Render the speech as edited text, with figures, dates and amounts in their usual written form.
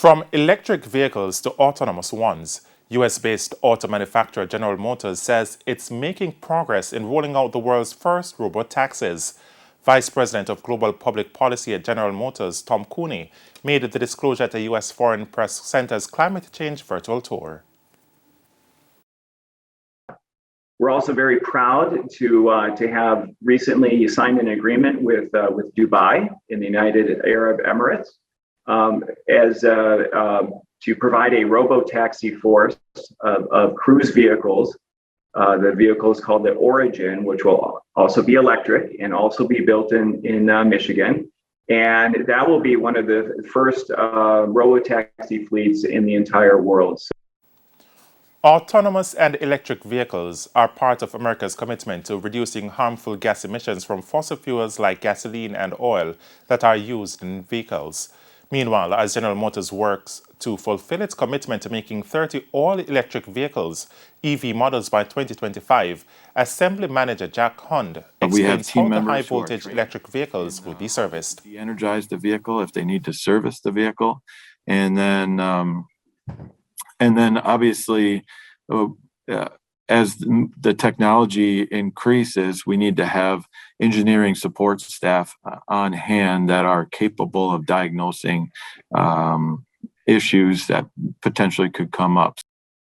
From electric vehicles to autonomous ones, US-based auto manufacturer General Motors says it's making progress in rolling out the world's first robot taxis. Vice President of Global Public Policy at General Motors, Tom Cooney, made the disclosure at the U.S. Foreign Press Center's Climate Change virtual tour. We're also very proud to have recently signed an agreement with Dubai in the United Arab Emirates to provide a robo-taxi force of cruise vehicles. The vehicle is called the Origin, which will also be electric and also be built in Michigan. And that will be one of the first robo-taxi fleets in the entire world. Autonomous and electric vehicles are part of America's commitment to reducing harmful gas emissions from fossil fuels like gasoline and oil that are used in vehicles. Meanwhile, as General Motors works to fulfill its commitment to making 30 all-electric vehicles, EV models by 2025, Assembly Manager Jack Hund explains how the high-voltage electric vehicles will be serviced. De-energize the vehicle if they need to service the vehicle, and then obviously, as the technology increases, we need to have engineering support staff on hand that are capable of diagnosing issues that potentially could come up.